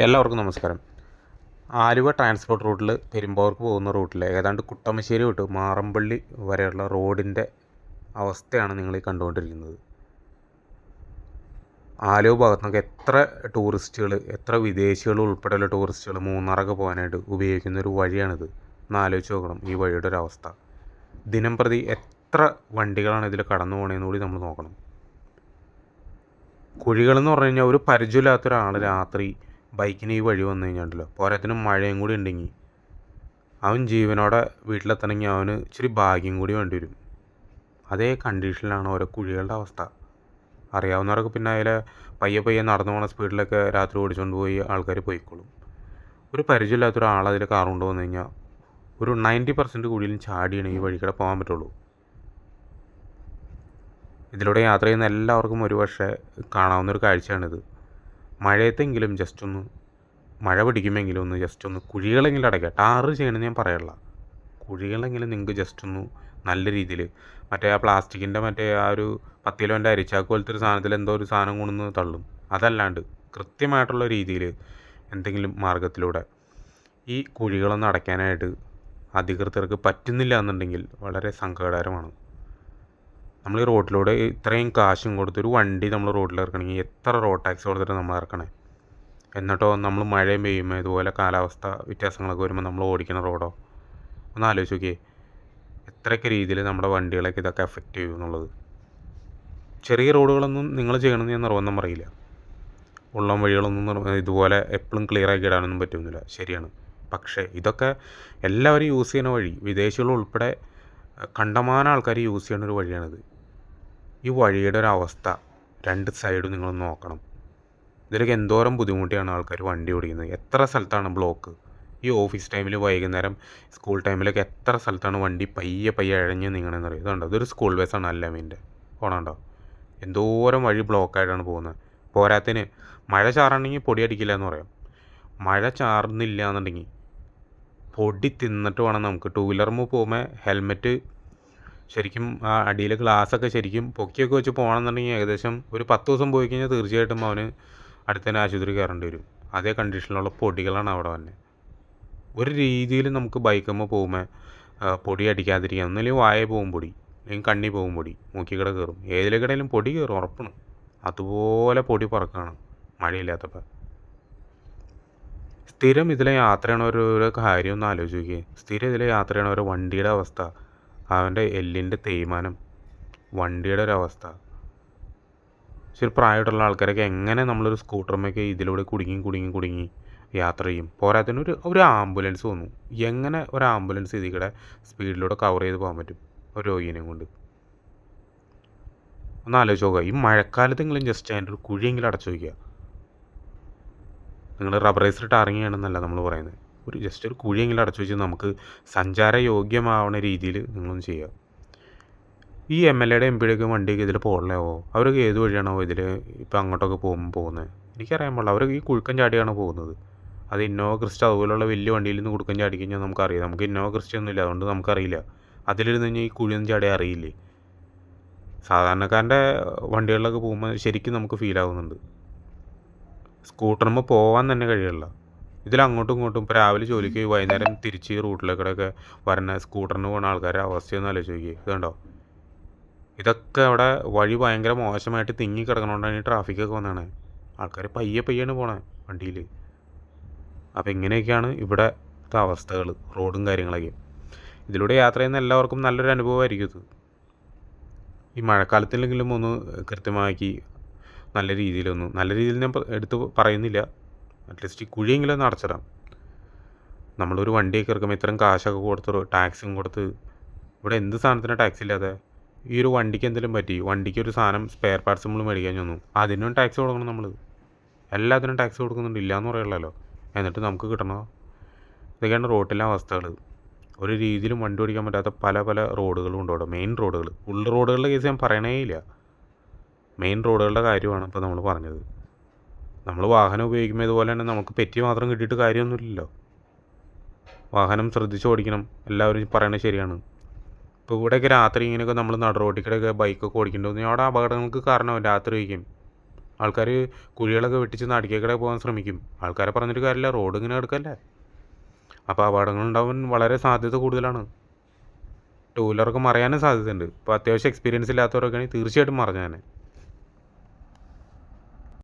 എല്ലാവർക്കും നമസ്കാരം. ആലുവ ട്രാൻസ്പോർട്ട് റൂട്ടിൽ പെരുമ്പാവൂർക്ക് പോകുന്ന റൂട്ടിൽ ഏതാണ്ട് കുട്ടമശ്ശേരി തൊട്ട് മാറമ്പള്ളി വരെയുള്ള റോഡിൻ്റെ അവസ്ഥയാണ് നിങ്ങൾ ഈ കണ്ടുകൊണ്ടിരിക്കുന്നത്. ആലുവ ഭാഗത്തു നിന്നൊക്കെ എത്ര വിദേശികൾ ഉൾപ്പെടെയുള്ള ടൂറിസ്റ്റുകൾ മൂന്നാറൊക്കെ പോകാനായിട്ട് ഉപയോഗിക്കുന്ന ഒരു വഴിയാണിത്. ഒന്ന് ആലോചിച്ച് നോക്കണം ഈ വഴിയുടെ ഒരു അവസ്ഥ. ദിനം പ്രതി എത്ര വണ്ടികളാണ് ഇതിൽ കടന്നു പോകണതെന്ന് കൂടി നമ്മൾ നോക്കണം. കുഴികളെന്ന് പറഞ്ഞു കഴിഞ്ഞാൽ ഒരു പരിചയമില്ലാത്തൊരാൾ രാത്രി ബൈക്കിന് ഈ വഴി വന്നു കഴിഞ്ഞാണ്ടല്ലോ, പോരാത്തിന് മഴയും കൂടി ഉണ്ടെങ്കിൽ അവൻ ജീവനോടെ വീട്ടിലെത്തണമെങ്കിൽ അവന് ഇച്ചിരി ഭാഗ്യം കൂടി വേണ്ടി വരും. അതേ കണ്ടീഷനിലാണ് ഓരോ കുഴികളുടെ അവസ്ഥ. അറിയാവുന്നവരൊക്കെ പിന്നെ അതിൽ പയ്യെ നടന്നു പോകുന്ന സ്പീഡിലൊക്കെ രാത്രി ഓടിച്ചുകൊണ്ട് പോയി ആൾക്കാർ പോയിക്കോളും. ഒരു പരിചയമില്ലാത്തൊരാൾ അതിൽ കാർ കൊണ്ടുവന്നു കഴിഞ്ഞാൽ ഒരു 90% കുഴിയിലും ചാടിയാണ് ഈ വഴിക്കൂടെ പോകാൻ പറ്റുള്ളൂ. ഇതിലൂടെ യാത്ര ചെയ്യുന്ന എല്ലാവർക്കും ഒരുപക്ഷെ കാണാവുന്നൊരു കാഴ്ചയാണിത്. മഴയത്തെങ്കിലും മഴ പിടിക്കുമെങ്കിലും ജസ്റ്റ് ഒന്ന് കുഴികളെങ്കിലും അടയ്ക്കുക. ടാറ് ചെയ്യണമെന്ന് ഞാൻ പറയല്ല, കുഴികളെങ്കിലും നിങ്ങൾക്ക് നല്ല രീതിയിൽ ആ പ്ലാസ്റ്റിക്കിൻ്റെ ആ ഒരു 10 കിലോൻ്റെ അരിച്ചാക്ക് പോലത്തെ ഒരു സാധനത്തിൽ എന്തോ ഒരു സാധനം കൊണ്ടുവന്ന് തള്ളും. അതല്ലാണ്ട് കൃത്യമായിട്ടുള്ള രീതിയിൽ എന്തെങ്കിലും മാർഗത്തിലൂടെ ഈ കുഴികളൊന്നും അടയ്ക്കാനായിട്ട് അധികൃതർക്ക് പറ്റുന്നില്ല എന്നുണ്ടെങ്കിൽ വളരെ സങ്കടകരമാണ്. നമ്മൾ ഈ റോഡിലൂടെ ഇത്രയും കാശും കൊടുത്തൊരു വണ്ടി നമ്മൾ റോഡിൽ ഇറക്കണമെങ്കിൽ എത്ര റോഡ് ടാക്സ് കൊടുത്തിട്ട് നമ്മൾ ഇറക്കണേ? എന്നിട്ടോ നമ്മൾ മഴയും പെയ്യുമ്പോൾ ഇതുപോലെ കാലാവസ്ഥ വ്യത്യാസങ്ങളൊക്കെ വരുമ്പോൾ നമ്മൾ ഓടിക്കുന്ന റോഡോ ഒന്ന് ആലോചിച്ച് നോക്കിയേ. എത്രയൊക്കെ രീതിയിൽ നമ്മുടെ വണ്ടികളൊക്കെ ഇതൊക്കെ എഫക്റ്റ് ചെയ്യും എന്നുള്ളത്. ചെറിയ റോഡുകളൊന്നും നിങ്ങൾ ചെയ്യണമെന്ന് ഞാൻ നിർബന്ധം പറയില്ല. ഉള്ളം വഴികളൊന്നും ഇതുപോലെ എപ്പോഴും ക്ലിയർ ആക്കി ഇടാനൊന്നും പറ്റുന്നില്ല, ശരിയാണ്. പക്ഷേ ഇതൊക്കെ എല്ലാവരും യൂസ് ചെയ്യുന്ന വഴി, വിദേശികൾ ഉൾപ്പെടെ കണ്ടമാനം ആൾക്കാർ യൂസ് ചെയ്യുന്ന ഒരു വഴിയാണിത്. ഈ വഴിയുടെ ഒരു അവസ്ഥ രണ്ട് സൈഡും നിങ്ങൾ നോക്കണം. ഇതിലൊക്കെ എന്തോരം ബുദ്ധിമുട്ടിയാണ് ആൾക്കാർ വണ്ടി ഓടിക്കുന്നത്. എത്ര സ്ഥലത്താണ് ബ്ലോക്ക്. ഈ ഓഫീസ് ടൈമിൽ, വൈകുന്നേരം സ്കൂൾ ടൈമിലൊക്കെ എത്ര സ്ഥലത്താണ് വണ്ടി പയ്യെ ഇഴഞ്ഞ് നീങ്ങണമെന്നറിയാം. ഇതുണ്ടോ, ഇതൊരു സ്കൂൾ ബസ്സാണ് അല്ലമീൻ്റെ പോണുണ്ടോ, എന്തോരം വഴി ബ്ലോക്കായിട്ടാണ് പോകുന്നത്. പോരാത്തിന് മഴ ചാറണമെങ്കിൽ പൊടി അടിക്കില്ല എന്ന് പറയാം. മഴ ചാറുന്നില്ല എന്നുണ്ടെങ്കിൽ പൊടി തിന്നിട്ട് വേണം നമുക്ക് ടൂ വീലറുമ്പോൾ പോകുമ്പോൾ ഹെൽമെറ്റ് ശരിക്കും ആ അടിയിലെ ഗ്ലാസ്സൊക്കെ ശരിക്കും പൊക്കിയൊക്കെ വെച്ച് പോകണമെന്നുണ്ടെങ്കിൽ ഏകദേശം ഒരു 10 ദിവസം പോയി കഴിഞ്ഞാൽ തീർച്ചയായിട്ടും അവന് അടുത്തന്നെ ആശുപത്രി കയറേണ്ടി വരും. അതേ കണ്ടീഷനിലുള്ള പൊടികളാണ് അവിടെ വന്നെ. ഒരു രീതിയിൽ നമുക്ക് ബൈക്കുമ്പോൾ പോകുമ്പോൾ പൊടി അടിക്കാതിരിക്കാം. ഒന്നുമില്ലെങ്കിൽ വായ പോകും പൊടി, അല്ലെങ്കിൽ കണ്ണി പോകും പൊടി, മൂക്കിക്കട കയറും, ഏതിലേക്കിടയിലും പൊടി കയറും ഉറപ്പാണ്. അതുപോലെ പൊടി പറക്കുകയാണ് മഴയില്ലാത്തപ്പോൾ. സ്ഥിരം ഇതിലെ യാത്ര ചെയ്യണവരൊരു കാര്യം ഒന്ന് ആലോചിച്ച് നോക്കിയേ. സ്ഥിരം ഇതിലെ യാത്ര ചെയ്യണവരെ വണ്ടിയുടെ അവസ്ഥ, അവൻ്റെ എല്ലിൻ്റെ തേയ്മാനം, വണ്ടിയുടെ ഒരു അവസ്ഥ. ശരി, പ്രായമായിട്ടുള്ള ആൾക്കാരൊക്കെ എങ്ങനെ നമ്മളൊരു സ്കൂട്ടറുമൊക്കെ ഇതിലൂടെ കുടുങ്ങി യാത്ര ചെയ്യും? പോരാത്തിന് ഒരു ആംബുലൻസ് വന്നു, എങ്ങനെ ഒരു ആംബുലൻസ് ഇതിലൂടെ സ്പീഡിലൂടെ കവർ ചെയ്ത് പോകാൻ പറ്റും ഒരു രോഗിനെയും കൊണ്ട്? ഒന്ന് ആലോചിച്ച് നോക്കുക. ഈ മഴക്കാലത്തെങ്കിലും ജസ്റ്റ് അതിൻ്റെ ഒരു കുഴിയെങ്കിലും അടച്ചു വയ്ക്കുക. നിങ്ങൾ റബ്ബറൈസ്ഡ് ടാറിങ്ങാണെന്നല്ല നമ്മൾ പറയുന്നത്, ജസ്റ്റ് ഒരു കുഴിയെങ്കിലും അടച്ചു വെച്ച് നമുക്ക് സഞ്ചാര യോഗ്യമാവുന്ന രീതിയിൽ നിങ്ങളൊന്ന് ചെയ്യുക. ഈ MLA-യുടെ MP-യുടെയൊക്കെ വണ്ടിയൊക്കെ ഇതിൽ പോകണമോ? അവരൊക്കെ ഏത് വഴിയാണോ ഇതിൽ ഇപ്പം അങ്ങോട്ടൊക്കെ പോകുന്നത്? എനിക്കറിയാൻ പാടില്ല. അവരൊക്കെ ഈ കുഴുക്കൻ ചാടിയാണ് പോകുന്നത്. അത് ഇന്നോവ ക്രിസ്റ്റ അതുപോലുള്ള വലിയ വണ്ടിയിൽ നിന്ന് കുടുക്കൻ ചാടി കഴിഞ്ഞാൽ നമുക്കറിയാം. നമുക്ക് ഇന്നോവ ക്രിസ്റ്റ ഒന്നുമില്ല, അതുകൊണ്ട് നമുക്കറിയില്ല. അതിലിരുന്ന് കഴിഞ്ഞാൽ ഈ കുഴിയൊന്നും ചാടിയാൽ അറിയില്ലേ? സാധാരണക്കാരൻ്റെ വണ്ടികളിലൊക്കെ പോകുമ്പോൾ ശരിക്കും നമുക്ക് ഫീലാവുന്നുണ്ട്. സ്കൂട്ടറുമ്പോൾ പോകാൻ തന്നെ കഴിയില്ല. ഇതിലങ്ങോട്ടും ഇങ്ങോട്ടും ഇപ്പോൾ രാവിലെ ജോലിക്ക് വൈകുന്നേരം തിരിച്ച് ഈ റൂട്ടിലേക്കൂടെയൊക്കെ വരുന്ന സ്കൂട്ടറിന് പോകുന്ന ആൾക്കാരുടെ അവസ്ഥയൊന്നും ആലോചിച്ച് നോക്കിയേ. ഇതുണ്ടോ, ഇതൊക്കെ അവിടെ വഴി ഭയങ്കര മോശമായിട്ട് തിങ്ങി കിടക്കണോണ്ടാണ് ഈ ട്രാഫിക്കൊക്കെ വന്നതാണ്. ആൾക്കാർ പയ്യാണ് പോണേ വണ്ടിയിൽ. അപ്പോൾ ഇങ്ങനെയൊക്കെയാണ് ഇവിടുത്തെ അവസ്ഥകൾ, റോഡും കാര്യങ്ങളൊക്കെ. ഇതിലൂടെ യാത്ര ചെയ്യുന്ന എല്ലാവർക്കും നല്ലൊരു അനുഭവമായിരിക്കും ഇത്. ഈ മഴക്കാലത്തിലെങ്കിലും ഒന്ന് കൃത്യമാക്കി നല്ല രീതിയിൽ ഞാൻ എടുത്ത് പറയുന്നില്ല, അറ്റ്ലീസ്റ്റ് ഈ കുഴിയെങ്കിലും ഒന്ന് അടച്ചിടാം. നമ്മളൊരു വണ്ടിയൊക്കെ ഇറക്കുമ്പോൾ ഇത്രയും കാശൊക്കെ കൊടുത്ത് ടാക്സും കൊടുത്ത്, ഇവിടെ എന്ത് സാധനത്തിനാണ് ടാക്സ് ഇല്ലാതെ? ഈ ഒരു വണ്ടിക്ക് എന്തെങ്കിലും പറ്റി, വണ്ടിക്ക് ഒരു സാധനം സ്പെയർ പാർട്സ് നമ്മൾ മേടിക്കാൻ ചെന്നു, അതിനും ടാക്സ് കൊടുക്കണം. നമ്മൾ എല്ലാത്തിനും ടാക്സ് കൊടുക്കുന്നുണ്ട്, ഇല്ലയെന്ന് പറയുള്ളല്ലോ. എന്നിട്ട് നമുക്ക് കിട്ടണോ? ഇതൊക്കെയാണ് റോഡിലെ അവസ്ഥകൾ. ഒരു രീതിയിലും വണ്ടി ഓടിക്കാൻ പറ്റാത്ത പല റോഡുകളും ഉണ്ട് അവിടെ. മെയിൻ റോഡുകൾ, ഉൾ റോഡുകളുടെ കേസ് ഞാൻ പറയണേ ഇല്ല, മെയിൻ റോഡുകളുടെ കാര്യമാണ് ഇപ്പോൾ നമ്മൾ പറഞ്ഞത്. നമ്മൾ വാഹനം ഉപയോഗിക്കുമ്പോൾ ഇതുപോലെ തന്നെ നമുക്ക് പെറ്റി മാത്രം കിട്ടിയിട്ട് കാര്യമൊന്നുമില്ലല്ലോ. വാഹനം ശ്രദ്ധിച്ച് ഓടിക്കണം, എല്ലാവരും പറയണത് ശരിയാണ്. ഇപ്പോൾ ഇവിടെയൊക്കെ രാത്രി ഇങ്ങനെയൊക്കെ നമ്മൾ നട റോഡിൽ കൂടെയൊക്കെ ബൈക്കൊക്കെ ഓടിക്കേണ്ടി വന്നു അവിടെ അപകടങ്ങൾക്ക് കാരണമാവും രാത്രി വയ്ക്കും. ആൾക്കാർ കുഴികളൊക്കെ വെട്ടിച്ച് നടുക്കേക്കടെ പോകാൻ ശ്രമിക്കും. ആൾക്കാരെ പറഞ്ഞിട്ട് കാര്യമില്ല, റോഡ് ഇങ്ങനെ കിടക്കല്ലേ. അപ്പോൾ അപകടങ്ങളുണ്ടാവാൻ വളരെ സാധ്യത കൂടുതലാണ്. ടൂ വീലറൊക്കെ മറിയാനും സാധ്യതയുണ്ട്. ഇപ്പോൾ അത്യാവശ്യം എക്സ്പീരിയൻസ് ഇല്ലാത്തവരൊക്കെ ആണെങ്കിൽ തീർച്ചയായിട്ടും മറിഞ്ഞേനെ.